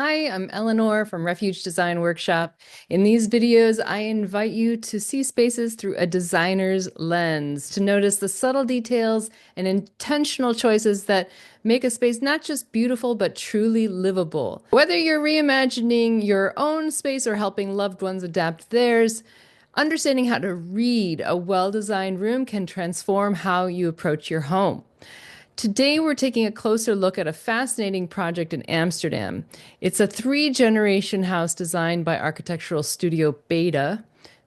Hi, I'm Eleanor from Refuge Design Workshop. In these videos, I invite you to see spaces through a designer's lens, to notice the subtle details and intentional choices that make a space not just beautiful, but truly livable. Whether you're reimagining your own space or helping loved ones adapt theirs, understanding how to read a well-designed room can transform how you approach your home. Today, we're taking a closer look at a fascinating project in Amsterdam. It's a three-generation house designed by architectural studio Beta.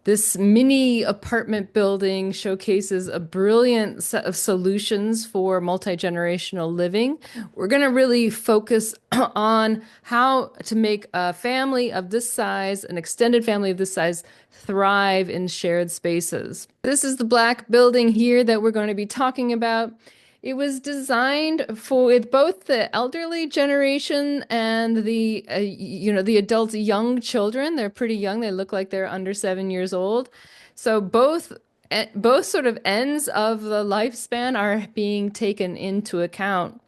This mini apartment building showcases a brilliant set of solutions for multi-generational living. We're going to really focus on how to make a family of this size, an extended family of this size, thrive in shared spaces. This is the black building here that we're going to be talking about. It was designed for with both the elderly generation and the adults, young children. They're pretty young. They look like they're under 7 years old. So both sort of ends of the lifespan are being taken into account.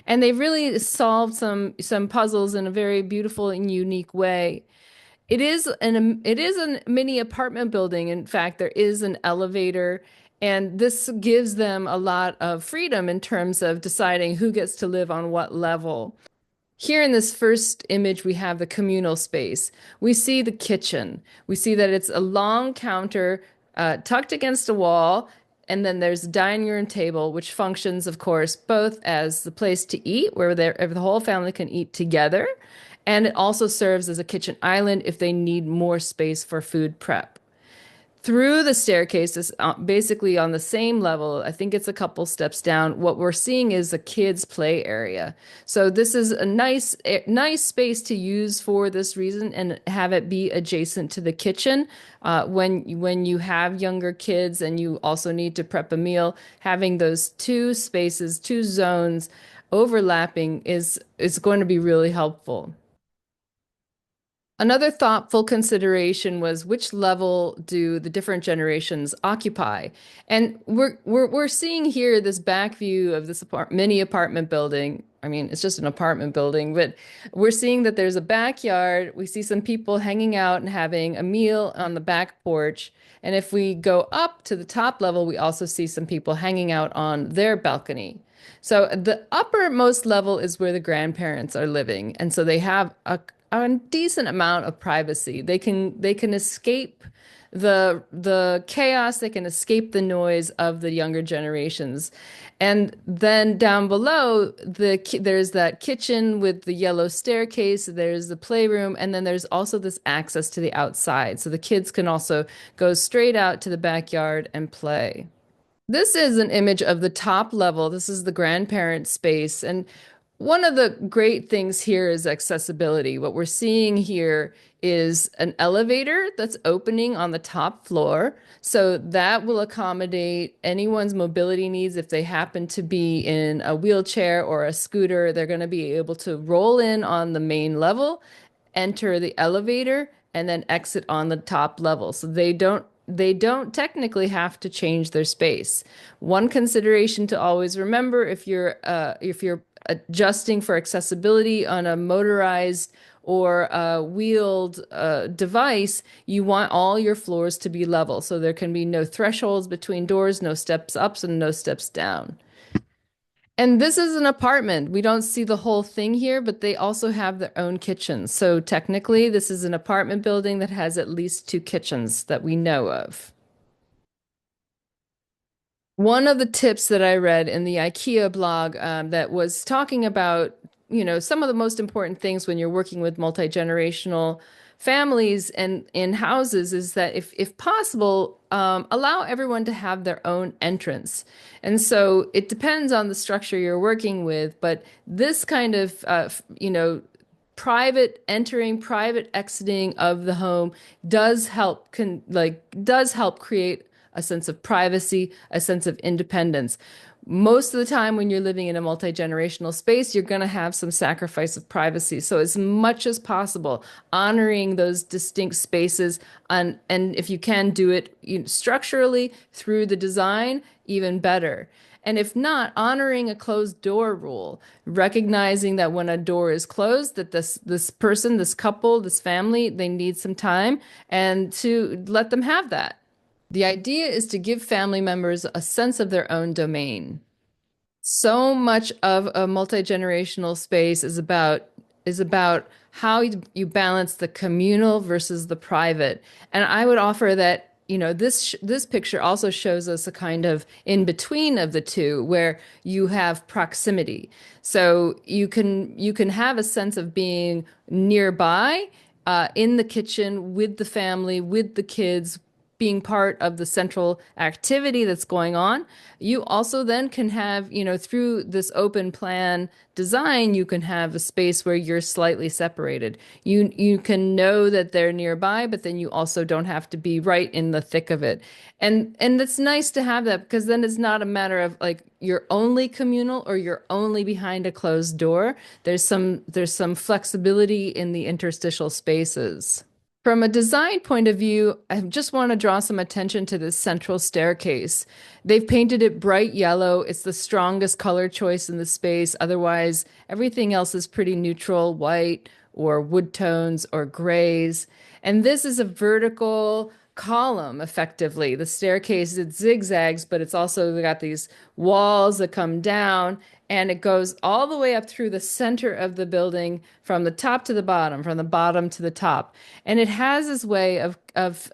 And they've really solved some puzzles in a very beautiful and unique way. It is a mini apartment building. In fact, there is an elevator, and this gives them a lot of freedom in terms of deciding who gets to live on what level. Here in this first image, we have the communal space. We see the kitchen. We see that it's a long counter tucked against a wall, and then there's a dining room table, which functions, of course, both as the place to eat, where the whole family can eat together, and it also serves as a kitchen island if they need more space for food prep. Through the staircase is basically on the same level. I think it's a couple steps down. What we're seeing is a kids' play area. So this is a nice space to use for this reason and have it be adjacent to the kitchen. When you have younger kids and you also need to prep a meal, having those two spaces, two zones overlapping is going to be really helpful. Another thoughtful consideration was which level do the different generations occupy? And we're seeing here this back view of this mini apartment building. I mean, it's just an apartment building, but we're seeing that there's a backyard. We see some people hanging out and having a meal on the back porch. And if we go up to the top level, we also see some people hanging out on their balcony. So the uppermost level is where the grandparents are living, and so they have a decent amount of privacy. They can escape the chaos, they can escape the noise of the younger generations. And then down below, there's that kitchen with the yellow staircase, there's the playroom, and then there's also this access to the outside. So the kids can also go straight out to the backyard and play. This is an image of the top level. This is the grandparent space. And one of the great things here is accessibility. What we're seeing here is an elevator that's opening on the top floor. So that will accommodate anyone's mobility needs. If they happen to be in a wheelchair or a scooter, they're going to be able to roll in on the main level, enter the elevator, and then exit on the top level. So they don't technically have to change their space. One consideration to always remember if you're adjusting for accessibility on a motorized or a wheeled device, you want all your floors to be level. So there can be no thresholds between doors, no steps ups and no steps down. And this is an apartment. We don't see the whole thing here, but they also have their own kitchens. So technically, this is an apartment building that has at least two kitchens that we know of. One of the tips that I read in the IKEA blog that was talking about, some of the most important things when you're working with multi-generational families and in houses is that if possible, allow everyone to have their own entrance. And so it depends on the structure you're working with, but this kind of, private entering, private exiting of the home does help create a sense of privacy, a sense of independence. Most of the time, when you're living in a multi-generational space, you're going to have some sacrifice of privacy. So, as much as possible, honoring those distinct spaces, and if you can do it structurally through the design, even better. And if not, honoring a closed door rule, recognizing that when a door is closed, that this person, this couple, this family, they need some time and to let them have that. The idea is to give family members a sense of their own domain. So much of a multi-generational space is about how you balance the communal versus the private. And I would offer that, this picture also shows us a kind of in between of the two where you have proximity. So you can have a sense of being nearby, in the kitchen with the family, with the kids, being part of the central activity that's going on. You also then can have, through this open plan design, you can have a space where you're slightly separated. You can know that they're nearby, but then you also don't have to be right in the thick of it. And it's nice to have that because then it's not a matter of like you're only communal or you're only behind a closed door. There's some flexibility in the interstitial spaces. From a design point of view, I just want to draw some attention to this central staircase. They've painted it bright yellow. It's the strongest color choice in the space. Otherwise, everything else is pretty neutral, white or wood tones or grays. And this is a vertical column, effectively. The staircase, it zigzags, but it's also got these walls that come down, and it goes all the way up through the center of the building from the top to the bottom, from the bottom to the top. And it has this way of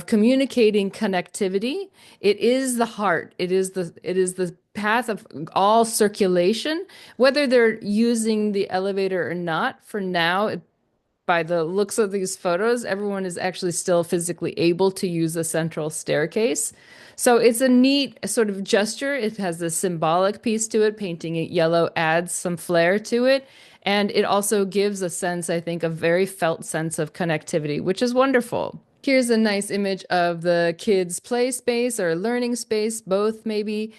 communicating connectivity. It is the heart. It is the path of all circulation, whether they're using the elevator or not. For now, by the looks of these photos, everyone is actually still physically able to use a central staircase. So it's a neat sort of gesture. It has a symbolic piece to it. Painting it yellow adds some flair to it. And it also gives a sense, I think, a very felt sense of connectivity, which is wonderful. Here's a nice image of the kids' play space or learning space, both maybe.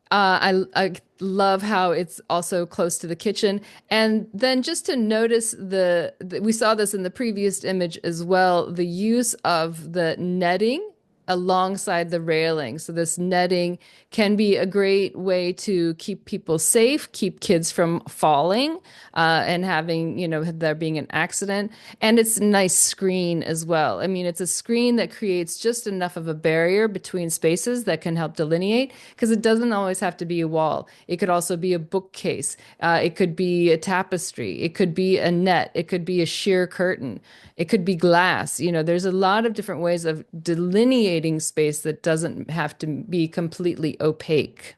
I love how it's also close to the kitchen. And then just to notice we saw this in the previous image as well, the use of the netting alongside the railing. So this netting can be a great way to keep people safe, keep kids from falling, and having, there being an accident. And it's a nice screen as well. I mean, it's a screen that creates just enough of a barrier between spaces that can help delineate, because it doesn't always have to be a wall. It could also be a bookcase. It could be a tapestry. It could be a net. It could be a sheer curtain. It could be glass. There's a lot of different ways of delineating space that doesn't have to be completely opaque.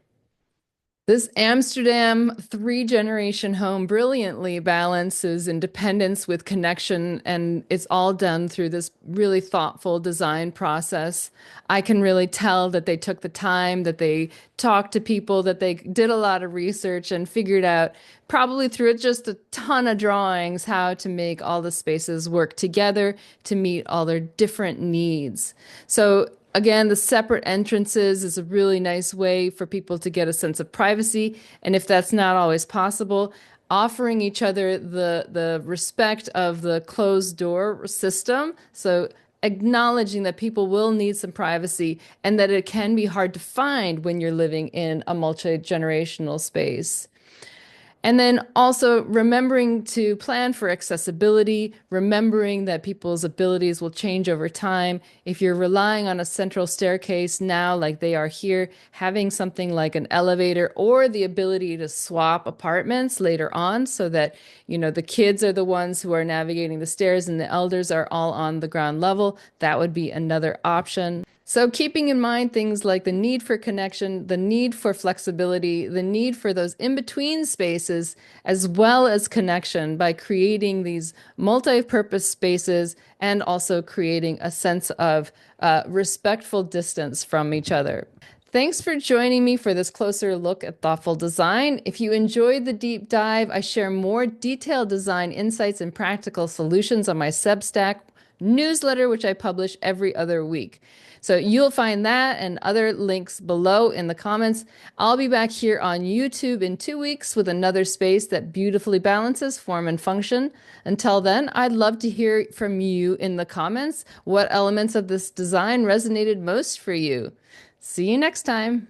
This Amsterdam three-generation home brilliantly balances independence with connection, and it's all done through this really thoughtful design process. I can really tell that they took the time, that they talked to people, that they did a lot of research and figured out, probably through just a ton of drawings, how to make all the spaces work together to meet all their different needs. So again, the separate entrances is a really nice way for people to get a sense of privacy. And if that's not always possible, offering each other the respect of the closed door system. So acknowledging that people will need some privacy and that it can be hard to find when you're living in a multi-generational space. And then also remembering to plan for accessibility, remembering that people's abilities will change over time. If you're relying on a central staircase now, like they are here, having something like an elevator or the ability to swap apartments later on so that, the kids are the ones who are navigating the stairs and the elders are all on the ground level, that would be another option. So keeping in mind things like the need for connection, the need for flexibility, the need for those in-between spaces, as well as connection by creating these multi-purpose spaces and also creating a sense of respectful distance from each other. Thanks for joining me for this closer look at thoughtful design. If you enjoyed the deep dive, I share more detailed design insights and practical solutions on my Substack newsletter, which I publish every other week. So you'll find that and other links below in the comments. I'll be back here on YouTube in 2 weeks with another space that beautifully balances form and function. Until then, I'd love to hear from you in the comments. What elements of this design resonated most for you? See you next time.